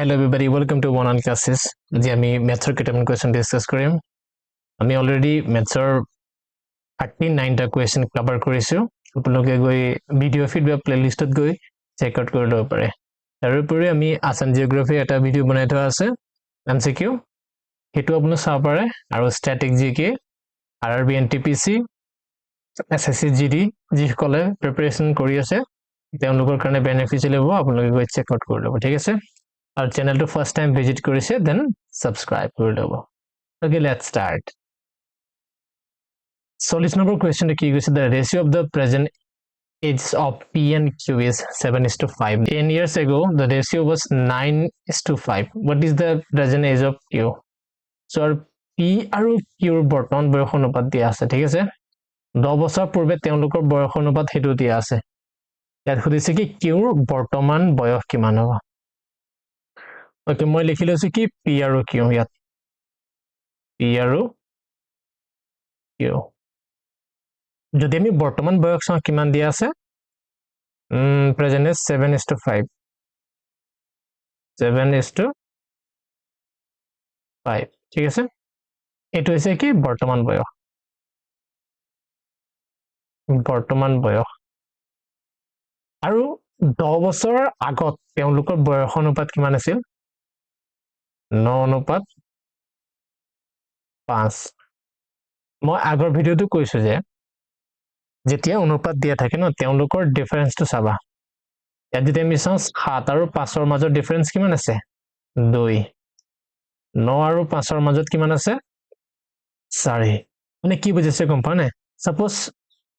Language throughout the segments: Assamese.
Hello everybody, welcome to One on Classes. আজি আমি ম্যাথৰ কেইটামান কোৱেশ্চন ডিসকাস কৰিম। আমি অলৰেডি ম্যাথৰ 39টা কোৱেশ্চন কভাৰ কৰিছো। আপোনালোকে গৈ ভিডিও ফিডবেক প্লেলিষ্টত গৈ চেক আউট কৰি ল'ব পাৰে। তাৰ উপৰি আমি আসাম জিওগ্ৰাফি এটা ভিডিও বনাই থোৱা আছে MCQ, হেতু আপুনি চাব পাৰে আৰু স্ট্যাটিক জিকে, আৰআৰবি এনটিপিসি, এসএসসি জিডি যিসকলে প্ৰিপাৰেচন কৰি আছে তেওঁলোকৰ কাৰণে বেনিফিচিয়েল হ'ব। আপোনালোকে গৈ চেক আউট কৰি ল'ব, ঠিক আছে? Our channel to first time visit korise then subscribe kori lobo. Okay, let's start. So this number question ki goise the ratio of the present age of P and Q is 7:5. 10 years ago the ratio was 9:5. What is the present age of Q? So our P aru Q borton boyosh onupat dia ase, thik ase? 10 বছৰ পূৰ্বে তেওঁলোকৰ বয়স অনুপাত হেতু দিয়া আছে। ইয়াত খুদিছে কি Q বৰ্তমান বয়স কিমান হ'ব। Okay, মই লিখি লৈছো কি P আৰু Q ইয়াত P আৰু Q যদি আমি বৰ্তমান বয়স চাওঁ কিমান দিয়া আছে present is 7:5 7:5 ঠিক আছে এটো হৈছে কি বৰ্তমান বয়স আৰু 10 বছৰ আগত তেওঁলোকৰ বয়স অনুপাত কিমান আছিল 9:5 মই আগৰ ভিডিওটো কৈছো যে যেতিয়া অনুপাত দিয়া থাকে ন তেওঁলোকৰ ডিফাৰেন্সটো চাবা ইয়াত যদি আমি চাওঁ 7 আৰু 5 ৰ মাজৰ ডিফাৰেন্স কিমান আছে 2 9 আৰু 5 ৰ মাজত কিমান আছে 4 মানে কি বুজিছে গম পানে সাপোজ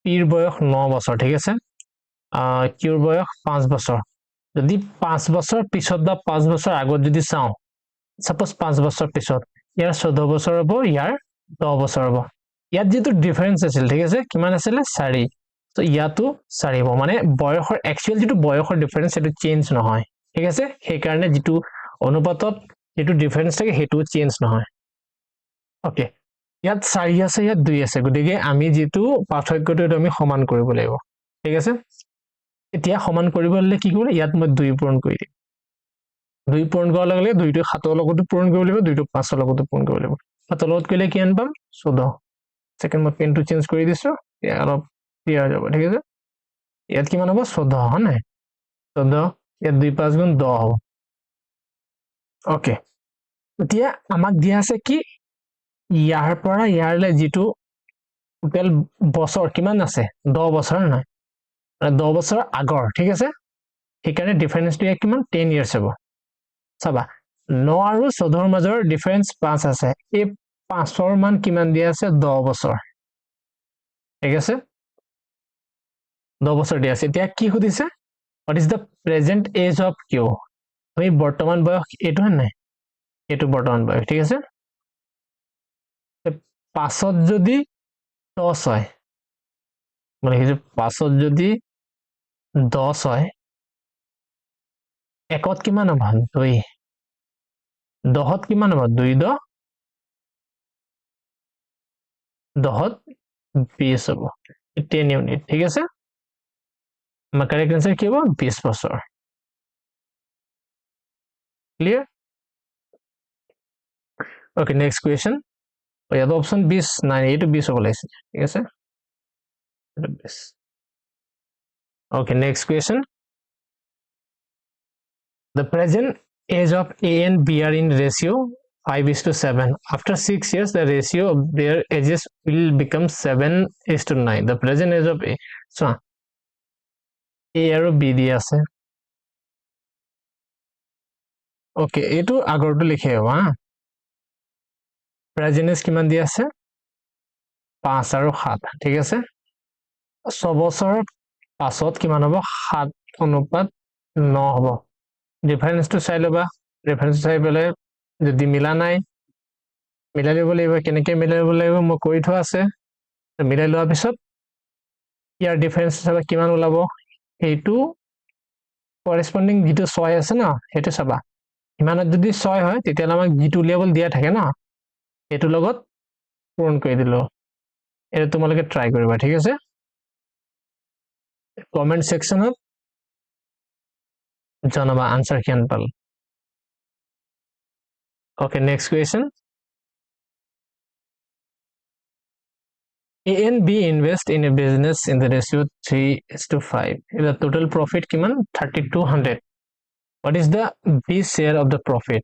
পিৰ বয়স 9 বছৰ ঠিক আছে কিউৰ বয়স 5 বছৰ যদি 5 বছৰ পিছত বা 5 বছৰ আগত যদি চাওঁ সাপোজ 5 বছৰ পিছত ইয়াৰ 14 বছৰ হ'ব ইয়াৰ 10 বছৰ হ'ব ইয়াত যেটো ডিফাৰেন্স আছিল ঠিক আছে কিমান আছিল 4 তো ইয়াতো 4 হ'ব মানে বয়সৰ একচুয়াল যেটো বয়সৰ ডিফাৰেন্স এটো চেঞ্জ নহয় ঠিক আছে সেই কাৰণে যেটো অনুপাতত যেটো ডিফাৰেন্স থাকে হেতু চেঞ্জ নহয় ওকে ইয়াত 4 আছে ইয়াত 2 আছে গতিকে আমি যেটো পাৰ্থক্যটো আমি সমান কৰিব লাগিব ঠিক আছে এতিয়া সমান কৰিব হলে কি কৰিব ইয়াত মই 2 পূৰণ কৰি দিম 2 পূৰণ কৰাৰ লগে লগে 2টো 7ৰ লগতো পূৰণ কৰিব লাগিব 2টো 5ৰ লগতো পূৰণ কৰিব লাগিব 7ৰ লগত কৰিলে কি আন পাম 14 সেকেন্ড মই পেনটো চেঞ্জ কৰি দিছো ইয়া অলপ ক্লিয়াৰ যাব ঠিক আছে ইয়াত কিমান হ'ব 14 হয় নাই 14 ইয়াত 2 5 গুণ 10 হ'ব ওকে এতিয়া আমাক দিয়া আছে কি ইয়াৰ পৰা ইয়াৰলে যেটো টোটাল বছৰ কিমান আছে 10 বছৰ নাই 10 বছৰ আগৰ ঠিক আছে সেইকাৰণে ডিফাৰেন্সটো কিমান 10 ইয়াৰ্স হ'ব চাবা 9 আৰু 14 ৰ মাজৰ ডিফাৰেন্স 5 আছে এই 5ৰ মান কিমান দিয়া আছে 10 বছৰ ঠিক আছে 10 বছৰ দিয়া আছে এতিয়া কি খুদিছে what is the present age of Q আমি বৰ্তমান বয়স এটো নাই এটো বৰ্তমান বয়স ঠিক আছে 5ত যদি 10 হয় মানে এই যে 5ত যদি 10 হয় একত কিমান হ'ব 2 10ত কিমান হ'ব 2 10 10ত 20 হ'ব 10 ইউনিট ঠিক আছে আমাৰ কাৰেক্ট आंसर কি হ'ব 20 বছৰ ক্লিয়ার ওকে নেক্সট কোয়েশ্চন ইয়াত অপশন 20 নাই এটো 20 হ'ব লাগিছে ঠিক আছে এটো 20 okay next question the present age of A and B are in ratio 5:7 after 6 years the ratio of their ages will become 7:9 the present age of A so A আৰু B দিয়া আছে okay এটো আগৰটো লিখে হা present age কিমান দিয়া আছে 5 আৰু 7 ঠিক আছে 6 বছৰ পাছত কিমান হ'ব 7 অনুপাত 9 হ'ব ডিফাৰেন্সটো চাই লবা ৰেফাৰেন্স চাই পেলে যদি মিলা নাই মিলাই লব লাগিব কেনেকৈ মিলাই লব লাগিব মই কৈ থোৱা আছে মিলাই লোৱাৰ পিছত ইয়াৰ ডিফাৰেন্স চাবা কিমান ওলাব এইটো কৰেসপন্ডিং যেটো 6 আছে না হেতু চাবা ইমানত যদি 6 হয় তেতিয়া আমাক যেটো লেভেল দিয়া থাকে না এটো লগত পূৰণ কৰি দিলো এটা তোমালোকে ট্ৰাই কৰিবা ঠিক আছে কমেন্ট সেকশনত জানাবা আনসার কিমান পাল Okay, next question. A and B invest in a business in the ratio 3:5. The total profit kiman 3200. What is the B share of the profit?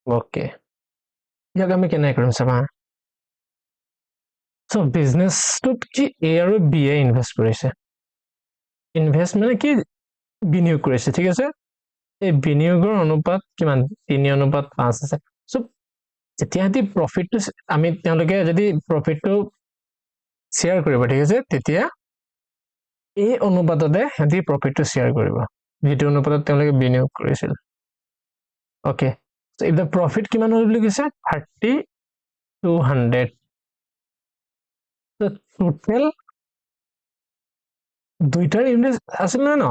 Okay. ইয়াক আমি কেনে কৰিম চাবা সো বিজনেছটোত কি A আৰু B এ ইনভেস্ট কৰিছে ইনভেস্ট মানে কি বিনিয়োগ কৰিছে ঠিক আছে এই বিনিয়োগৰ অনুপাত কিমান 3:5 আছে সো যেতিয়া দি প্ৰফিটটো আমি তেওঁলোকে যদি প্ৰফিটটো শেয়াৰ কৰিব ঠিক আছে তেতিয়া এই অনুপাততে হেতি প্ৰফিটটো শেয়াৰ কৰিব যেটো অনুপাতত তেওঁলোকে বিনিয়োগ কৰিছিল okay so if the profit কিমান হ'ল বুলি কৈছে 3200 so total দুইটাৰ ইনভেস্ট আছিল না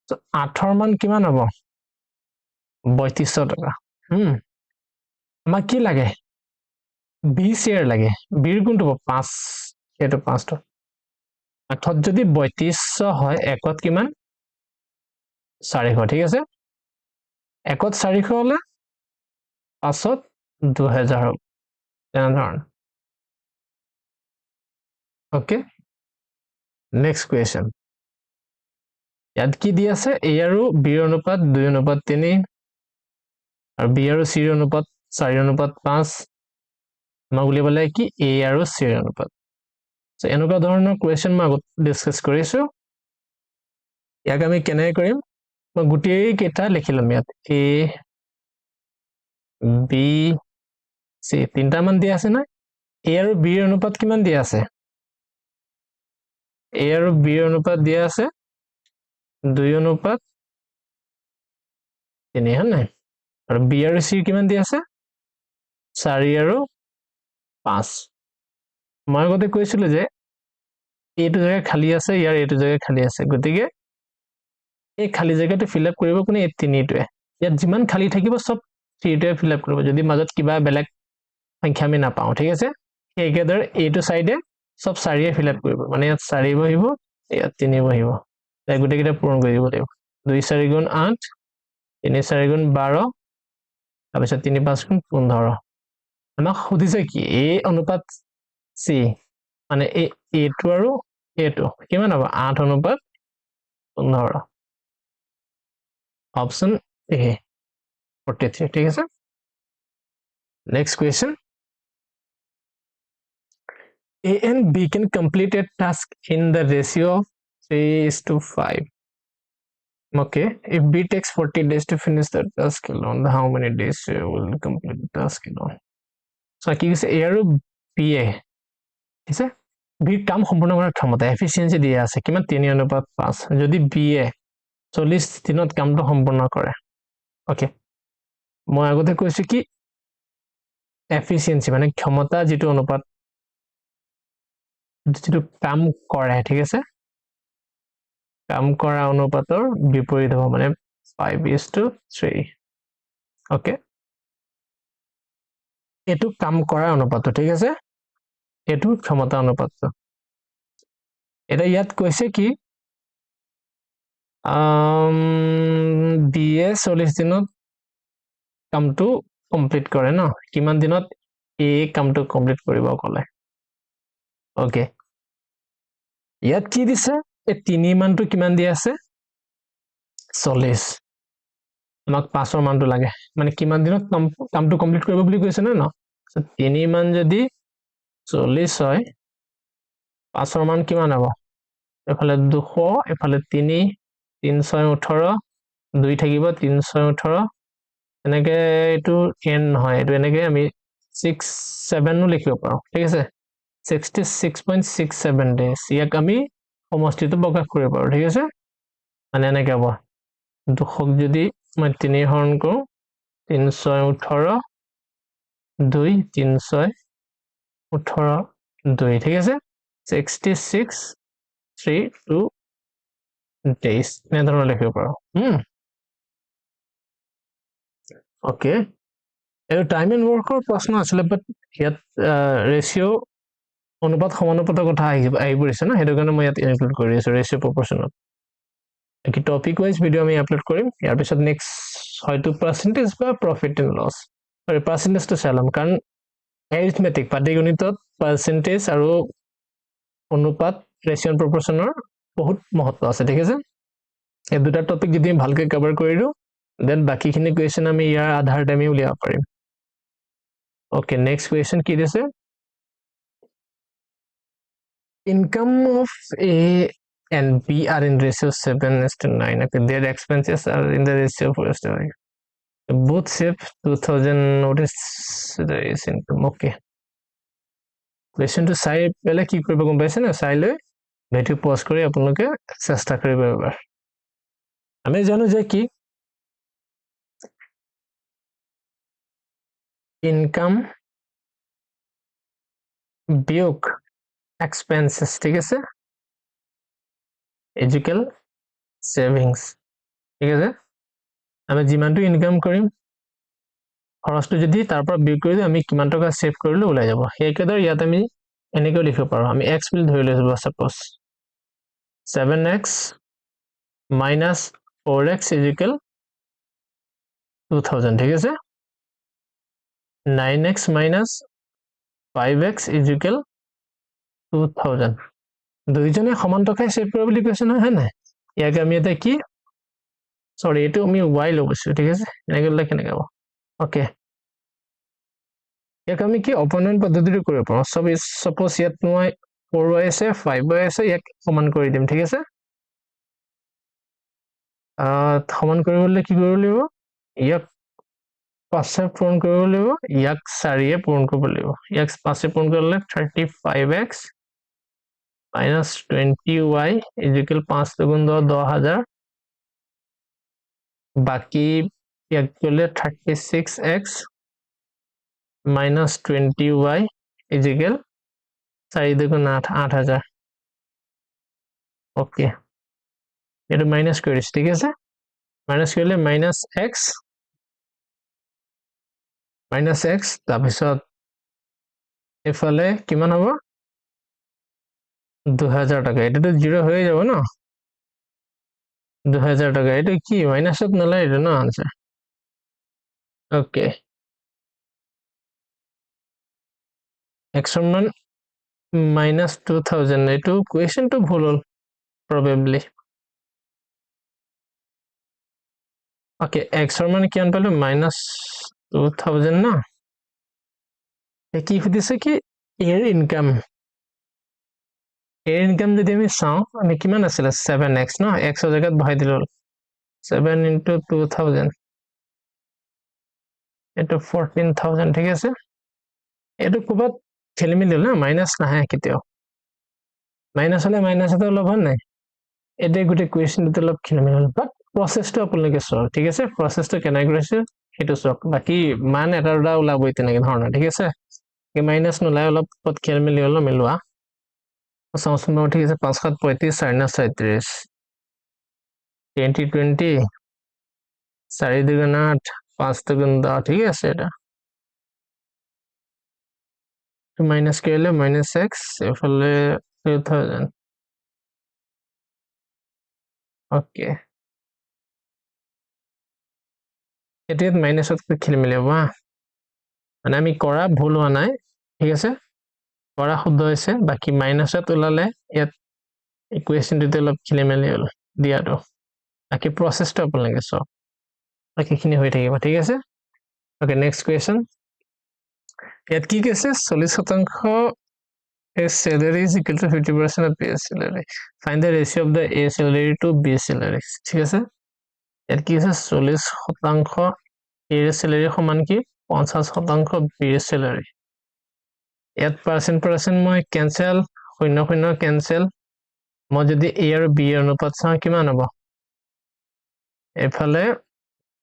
so 8 মান কিমান হ'ব 3200 টকা আমাক কি লাগে B share লাগে B ৰ কোনটো 5 এটো 5 টো 8 যদি 3200 হয় একত কিমান 400 ঠিক আছে একত 400 হলে 5ত 2000 হ'ব তেনধৰণ ওকে নেক্সট কোৱেশ্চন ইয়াত কি দি আছে A আৰু B ৰ অনুপাত 2:3 আৰু B আৰু C ৰ অনুপাত 4:5 আমাক উলিয়াবলে কি A আৰু C ৰ অনুপাত সো এনেকুৱা ধৰণৰ কোৱেশ্চন মই ডিসকাস কৰিছো ইয়াক আমি কেনে কৰিম মই গুটেই কেটা লিখিলম ইয়াত A B C তিনটা মান দিয়া আছে না A আৰু B ৰ অনুপাত কিমান দিয়া আছে A আৰু B ৰ অনুপাত দিয়া আছে 2:3 হল নাই আৰু B আৰু C কিমান দিয়া আছে 4 আৰু 5 মই গতে কৈছিলো যে এইটো জায়গা খালি আছে ইয়াৰ এইটো জায়গা খালি আছে গতিকে এই খালি জায়গাটো ফিল আপ কৰিব কোনে এই তিনিটোৱে ইয়াত যিমান খালি থাকিব সব তিনিটোৱে ফিল আপ কৰিব যদি মাজত কিবা বেলেগ সংখ্যা আমি নাপাও ঠিক আছে একেদৰে এইটো সাইডে সব 4 এ ফিল আপ কৰিব মানে ইয়াত 4 বহিব ইয়াত 3 বহিব তাই গুটে কিটা পূৰণ কৰিব লাগিব 2 4 গুণ 8 3 4 গুণ 12 তাৰপিছত 3 5 গুণ 15 আমাক খুদিছে কি A অনুপাত C মানে A2 আৰু A2 কিমান হ'ব 8:15 অপশন A 43 ঠিক আছে next question A and B can complete a task in the ratio of 3:5 okay if B takes 40 days to finish the task alone how many days will complete the task alone so কি কৈছে A আৰু B এ ঠিক আছে B কাম সম্পূৰ্ণ কৰাৰ ক্ষমতা এফিচিয়েন্সি দিয়া আছে কিমান 3:5 যদি B এ 40 দিনত কামটো সম্পূৰ্ণ কৰে ওকে মই আগতে কৈছো কি এফিচিয়েন্সি মানে ক্ষমতা যেটো অনুপাত যেটো কাম কৰে ঠিক আছে কাম কৰা অনুপাতৰ বিপৰীত হ'ব মানে 5:3 ওকে এটো কাম কৰা অনুপাত ঠিক আছে এটো ক্ষমতা অনুপাত এটা ইয়াত কৈছে কি B এ 40 দিনত কামটো কমপ্লিট কৰে ন কিমান দিনত A কামটো কমপ্লিট কৰিব কলে ওকে ইয়াত কি দিছে এই 3 মানটো কিমান দিয়া আছে 40 আমাক 5 মানটো লাগে মানে কিমান দিনত কামটো কমপ্লিট কৰিব বুলি কৈছে না ন সো 3 মান যদি 40 হয় 5 মান কিমান হ'ব এফালে 200 এফালে 3 318 2 থাকিব 318 এনেকে এটো n নহয় এটো এনেকে আমি 67 নো লিখিব পাৰো ঠিক আছে 66.67 days ইয়াক আমি সমষ্টিটো প্ৰকাশ কৰিব পাৰো ঠিক আছে মানে এনেকে হ'ব 200 যদি মই 3 হৰণ কৰো 318 2 318 2 ঠিক আছে 66.32 days নে ধৰণৰ লিখিব পাৰো ওকে এই টাইম এন্ড ওয়াৰ্কৰ প্ৰশ্ন আছিল বাট ইয়াত ৰেশিও অনুপাত সমানুপাতৰ কথা আহি পৰিছে না হেতু কাৰণে মই ইয়াত ইনক্লুড কৰি আছো ৰেশিও প্ৰপৰ্শনাল কি টপিক ওয়াইজ ভিডিও আমি আপলোড কৰিম ইয়াৰ পিছত নেক্সট হয়তো পাৰ্সেন্টেজ বা প্ৰফিট এন্ড লস সৰি পাৰ্সেন্টেজটো চালাম কাৰণ এৰিথমেটিক পাটিগণিতত পাৰ্সেন্টেজ আৰু অনুপাত ৰেশিও প্ৰপোৰ্শনৰ বহুত মহত্ব আছে ঠিক আছে এই দুটা টপিক যদি আমি ভালকৈ কভাৰ কৰি দিও দেন বাকিখিনি কোৱেশ্চন আমি ইয়াৰ আধাৰত আমি উলিয়াব পাৰিম ওকে নেক্সট কোৱেশ্চন কি দিছে income of A and B are in ratio 7:9 okay their expenses are in the ratio 4:9 both save 2000 notice there is income okay question to চাই পেলে কি কৰিব গম পাইছে না চাই লৈ ভিডিও পজ কৰি আপোনালোকে চেষ্টা কৰিব এবাৰ আমি জানো যে কি ইনকাম বিয়োগ expenses ঠিক আছে এজুকেল সেভিংস ঠিক আছে আমি যিমানটো ইনকাম কৰিম খৰচটো যদি তাৰ পৰা বিয়োগ কৰি দিও আমি কিমান টকা সেভ কৰিলে ওলাই যাব সেইকেইটাৰ ইয়াত আমি এনেকৈ লিখিব পাৰো আমি x বুলি ধৰি লৈছো suppose 7x minus 4x is equal 2000 ঠিক আছে 9x minus 5x is equal 2000 দুইজনে সমান টকাই সেভ কৰিব বুলি কৈছে নহয় হয় নাই ইয়াক আমি এটা কি সৰি এটো আমি y লবছো ঠিক আছে এনেকৈ লিখি কেনেকৈ হ'ব ওকে ইয়াক আমি কি অপোনেন্ট পদ্ধতিৰে কৰিব পাৰো সপোজ ইয়াত মই 4y আছে 5y আছে ইয়াক সমান কৰি দিম ঠিক আছে সমান কৰিবলৈ কি কৰিব লাগিব ইয়াক 5 পূৰণ কৰিব লাগিব ইয়াক 4 এ পূৰণ কৰিব লাগিব ইয়াক 5 এ পূৰণ কৰিলে 35x minus 20y is equal 5 দুগুণ 10000 বাকি ইয়াক কৰিলে 36x minus 20y is equal 4 দুগুণ 8000 ওকে এটা মাইনাস কৰিছ ঠিক আছে মাইনাস কৰিলে minus x তাৰপিছত এফালে কিমান হ'ব 2000 টাকা এটা তো 0 হয়ে যাব না 2000 টাকা এটা কি মাইনাসত নলাই এটা না आंसर ওকে x মান minus 2000 এটো কোৱেশ্চন তো ভুল হল probably ওকে x মান কিমান পালো minus 2000 না কি সুধিছে কি এর ইনকাম এর ইনকাম যদি আমি চাও আমি কিমান আছিল 7x ন x এর জায়গাত বহাই দিল 7 into 2000 এটা 14000 ঠিক আছে এটা কবাত খেলিমি দিল না মাইনাস না হয় কেতিয়াও মাইনাস হলে মাইনাস তো লব নাই এটা গুটে কোৱেশ্চন তো লব খেলিমি হল বাট প্ৰসেসটো আপোনালোকে সব ঠিক আছে প্ৰসেসটো কেনে কৰিছে হেতু সব বাকি মান এটা দুটা ওলাবই তেনেকে ধৰণৰ ঠিক আছে কি মাইনাস নলাই অলপ পত খেলিমি হল মিলোৱা সমস্যা ঠিক আছে 5 7 35 4 37 2020 4 দুগুণ 8 5 দুগুণ 10 ঠিক আছে এটা তো মাইনাস করলে -x এফালে 2000 ওকে এটা মাইনাসত খেলি মিলে বা মানে আমি কৰা ভুল হোৱা নাই ঠিক আছে কৰা শুদ্ধ হৈছে বাকি মাইনাসত ওলালে ইয়াত ইকুৱেশন দিতে অলপ খেলি মেলি হল দিয়াটো বাকি প্ৰসেসটো আপোনালোকে সব বাকিখিনি হৈ থাকিব ঠিক আছে ওকে নেক্সট কোৱেশ্চন ইয়াত কি কৈছে 40% A salary is equal to 50% of B salary. Find the ratio of the A salary to B salary. ঠিক আছে ইয়াত কি আছে 40% A salary সমান কি 50% B salary ইয়াত পার্সেন্ট মই ক্যান্সেল 0 ক্যান্সেল মই যদি A আৰু B এর অনুপাত চাও কিমান হ'ব এফালে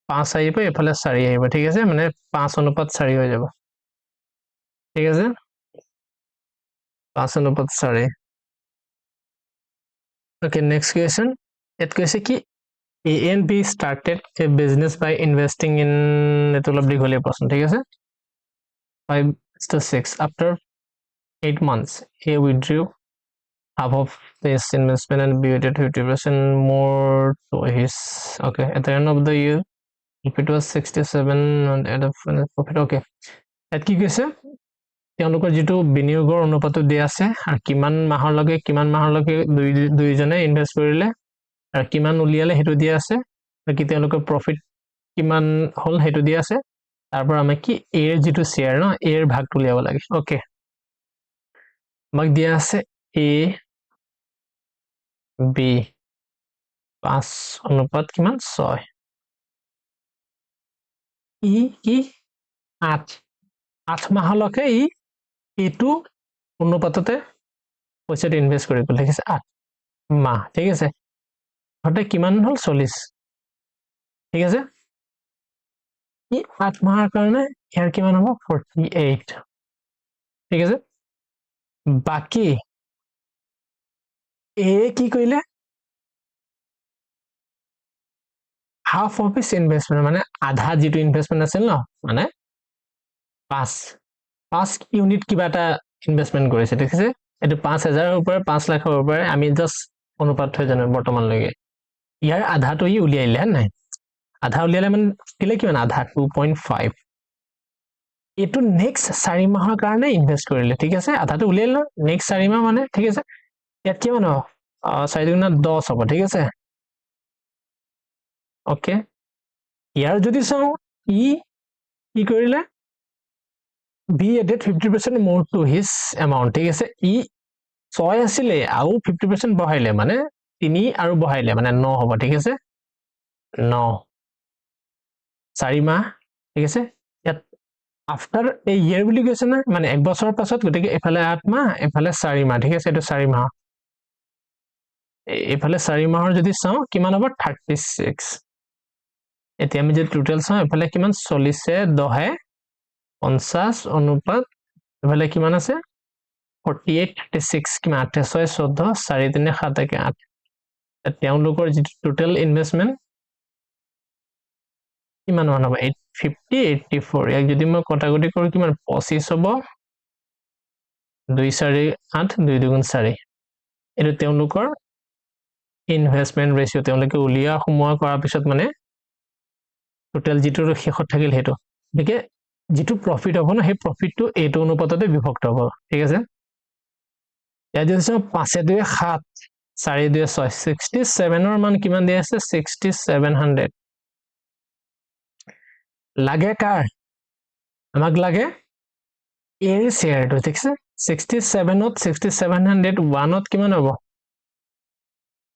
5 আহিব এফালে 4 আহিব ঠিক আছে মানে 5:4 হৈ যাব ঠিক আছে 5:4 okay next question it কৈছে কি A and B started a business by investing in এটো অলপ দীঘলীয়া প্ৰশ্ন ঠিক আছে 5:6 after 8 months he withdrew half of this investment and B added 50% more to his okay at the end of the year Profit was 67 and profit okay. ইয়াত কি কৈছে তেওঁলোকৰ যেটো বিনিয়োগৰ অনুপাতটো দিয়া আছে আৰু কিমান মাহৰলৈকে দুইজনে ইনভেস্ট কৰিলে আৰু কিমান উলিয়ালে হেতু দিয়া আছে আৰু কি তেওঁলোকৰ প্ৰফিট কিমান হল হেতু দিয়া আছে তাৰ পৰা আমি কি a এৰ যেটো শেয়াৰ ন a এৰ ভাগটো উলিয়াব লাগে ওকে আমাক দিয়া আছে a b 5 অনুপাত কিমান 6 ই 8 মাহলৈকে ই এটো অনুপাততে পইচাটো ইনভেস্ট কৰিব লাগিছে 8 মাহ ঠিক আছে হতে কিমান হল 40 ঠিক আছে ই 8 মাহৰ কাৰণে ইয়াৰ কিমান হ'ব 48 ঠিক আছে বাকি এ কি কইলে half of his investment মানে আধা যেটো ইনভেস্টমেন্ট আছিল ন মানে 5 ইউনিট কিবাটা ইনভেস্টমেন্ট কৰিছে ঠিক আছে এটো 5000 ৰ ওপৰে 5 লাখৰ ওপৰে আমি জাস্ট অনুপাত হৈ জানো বৰ্তমান লাগে ইয়াৰ আধাটো ই উলিয়াইলে নাই আধা উলিয়ালে মানে কিলে কিমান আধা 2.5 এটো নেক্সট 4 মাহৰ কাৰণে ইনভেস্ট কৰিলে ঠিক আছে আধাটো উলিয়াইল নেক্সট 4 মাহ মানে ঠিক আছে ইয়াত কিমান হ'ব 4 গুণা 10 হ'ব ঠিক আছে ওকে ইয়াৰ যদি চাও ই কি কৰিলে b added 50% more to his amount ঠিক আছে ই 6 আছিলে আৰু 50% বহাইলে মানে 3 আৰু বহাইলে মানে 9 হ'ব ঠিক আছে 9 4 মাহ ঠিক আছে ইয়াত আফটাৰ এ ইয়াৰ বুলি কৈছে না মানে এক বছৰৰ পাছত গটিকে এফালে 8 মাহ এফালে 4 মাহ ঠিক আছে এটো 4 মাহ এফালে 4 মাহৰ যদি চাও কিমান হ'ব 36 এতিয়া আমি যে টোটাল চাও এফালে কিমান 40 এ 10 এ 50 অনুপাত এফালে কিমান আছে 48 36 কিমান 6 14 4 3 7 8 তেওঁলোকৰ যে টোটাল ইনভেস্টমেন্ট কিমান মান হ'ব 850 84 ইয়াক যদি মই কটাকটি কৰো কিমান 25 হ'ব 2 4 8 2 2 4 এটো তেওঁলোকৰ ইনভেস্টমেন্ট ৰেশিও তেওঁলোকে উলিয়া সময় কৰাৰ পিছত মানে টোটাল যেটো শেষত থাকিল হেতু দেখে যেটো প্ৰফিট হ'ব না হে প্ৰফিটটো এটো অনুপাততে বিভক্ত হ'ব ঠিক আছে ইয়াত যদি 5 2 7 4 2 6 67 ৰ মান কিমান দিয়া আছে 6700 লাগে কাৰ আমাক লাগে এৰ শেয়াৰটো ঠিক আছে 67 ত 6700 1 ত কিমান হ'ব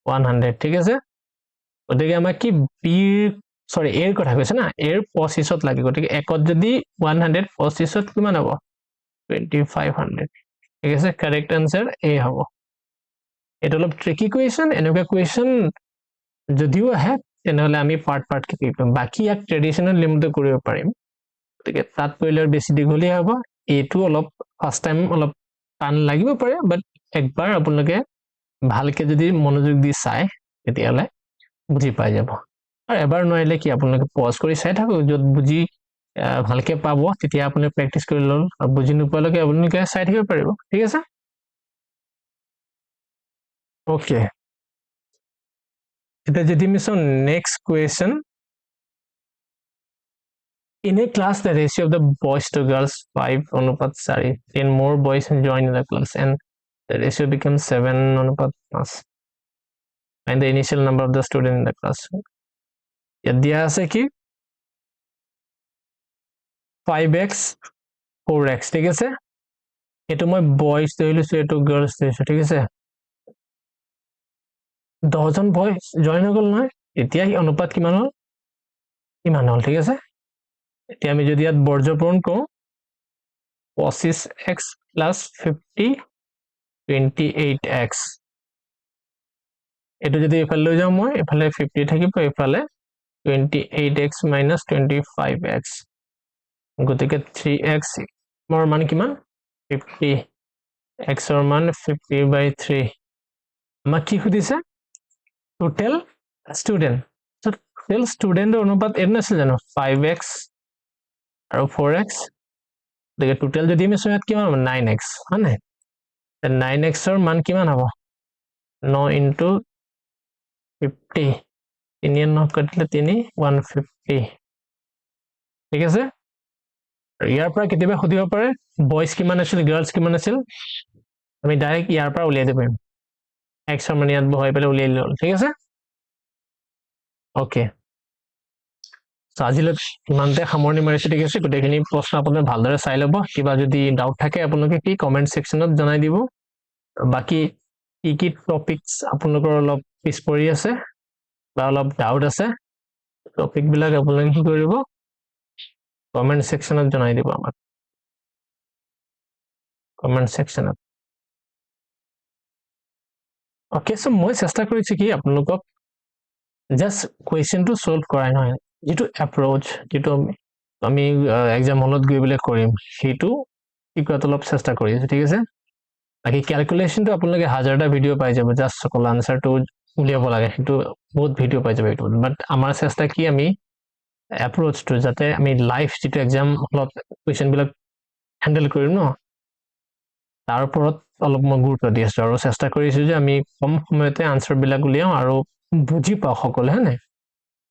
100 ঠিক আছে ওদিকে আমাক কি বি সৰি এৰ কথা কৈছে না এৰ 25 ত লাগে গটিকে একত যদি 100 25 ত কিমান হ'ব 2500 ঠিক আছে কারেক্ট আনসার এ হ'ব এটা অলপ ট্ৰিকি কোৱেশ্চন এনেকুৱা কোৱেশ্চন যদিও আহে তেনেহলে আমি পাৰ্ট কি কৰিম বাকি এক ট্ৰেডিশনাল লিমিট কৰিব পাৰিম গতিকে তাত কৰিলে বেছি দীঘলীয়া হ'ব এটো অলপ ফাৰ্স্ট টাইম অলপ টান লাগিব পাৰে বাট একবাৰ আপোনালোকে ভালকে যদি মনোযোগ দি চাই তেতিয়ালে বুজি পাই যাব আৰু এবাৰ নোৱাৰিলে কি আপোনালোকে পজ কৰি চাই থাকক যত বুজি ভালকে পাব তেতিয়া আপুনি প্ৰেক্টিস কৰি লল আৰু বুজি নোপোৱালৈকে আপোনালোকে চাই থাকিব পাৰিব ঠিক আছে ওকে এটা যদি mission next question in a class the ratio of the boys to girls 5 অনুপাত 4 10 more boys join in the class and the ratio becomes 7 অনুপাত 5 and the initial number of the student in the class ইয়াত দিয়া আছে কি 5x 4x ঠিক আছে এটো মই বয়স ধৰিলৈছো এটো গাৰ্লস ধৰিছো ঠিক আছে 10 জন বয়স জয়েন হল নহয় এতিয়া এই অনুপাত কিমান হল ঠিক আছে এতিয়া আমি যদি ইয়াত বৰ্জপূৰণ কৰো 25x plus 50 28x এটো যদি এফালে লৈ যাও মই এফালে 50 থাকিব এফালে 28x minus 25x গতিকে 3x মোৰ মান কিমান 50 x ৰ মান 50/3 আমাক কি খুদিছে টোটাল স্টুডেন্ট টোটাল স্টুডেন্টৰ অনুপাত এন আছিল জানো 5x আৰু 4x গতিকে টোটাল যদি আমি সয়াত কিমান 9x হয়নে 9x ৰ মান কিমান হ'ব 9 into 50 3 9 কাটিলে 3 150 ঠিক আছে ইয়াৰ পৰা কেতিয়াবা সুধিব পাৰে বয়স কিমান আছিল গাৰ্লছ কিমান আছিল আমি ডাইৰেক্ট ইয়াৰ পৰা উলিয়াই দিব পাৰিম x মান ইয়াত বহাই পেলাই উলিয়াই লল ঠিক আছে ওকে আজিলৈ ইমানতে সামৰণি মাৰিছে ঠিক আছে গোটেইখিনি প্ৰশ্ন আপোনালোকে ভালদৰে চাই ল'ব কিবা যদি ডাউট থাকে আপোনালোকে কি কমেন্ট সেকশনত জনাই দিব বাকি কি টপিকস আপোনালোকৰ অলপ পিছ পৰি আছে বা অলপ ডাউট আছে টপিক বিলাক আপোনালোকে কি কৰিব কমেন্ট সেকশনত জনাই দিব আমাক কমেন্ট সেকশনত ওকে সো মই চেষ্টা কৰিছো কি আপোনালোকক জাস্ট কোৱেশ্চনটো সলভ কৰাই নহয় যেটো এপ্ৰোচ যেটো আমি এক্সাম হলত গৈ বলে কৰিম সেইটো ইকুৱাত অলপ চেষ্টা কৰিছো ঠিক আছে বাকি ক্যালকুলেশনটো আপোনালোকে হাজাৰটা ভিডিও পাই যাব জাস্ট সকল আনসাৰটো উলিয়াব লাগে সেইটো বহুত ভিডিও পাই যাব এইটো বাট আমাৰ চেষ্টা কি আমি এপ্ৰোচটো যাতে আমি লাইভ যেটো এক্সাম হলত কোৱেশ্চন বিলাক হ্যান্ডেল কৰিম ন তাৰ ওপৰত অলপ মই গুৰুত্ব দি আছো আৰু চেষ্টা কৰিছো যে আমি কম সময়তে আনসাৰ বিলাক উলিয়াও আৰু বুজি পাও সকলে হয়নে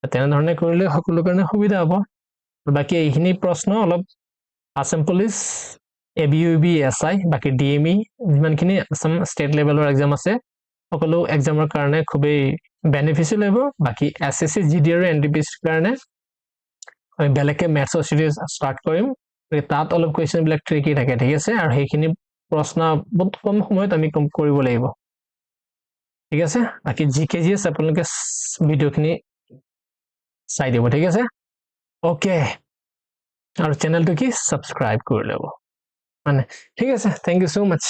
তেনে ধৰণে কৰিলে সকলো কাৰণে সুবিধা হ'ব বাকি এইখিনি প্ৰশ্ন অলপ আসাম পুলিচ ABUB SI বাকি DME যিমানখিনি আসাম ষ্টেট লেভেলৰ এক্সাম আছে সকলো এক্সামৰ কাৰণে খুবেই বেনিফিচিয়েল হ'ব বাকি SSC GD আৰু NTPC কাৰণে আমি বেলেগে মেথছৰ সিৰিজ ষ্টাৰ্ট কৰিম তাত অলপ কোৱেশ্চন বিলাক ট্ৰিকি থাকে ঠিক আছে আৰু সেইখিনি প্ৰশ্ন বহুত কম সময়ত আমি কৰিব লাগিব ঠিক আছে বাকি GKGS আপোনালোকে ভিডিওখিনি চাই দিব ঠিক আছে ওকে আৰু চেনেলটো কি সাবস্ক্ৰাইব কৰি লব মানে ঠিক আছে থ্যাংক ইউ সো মাচ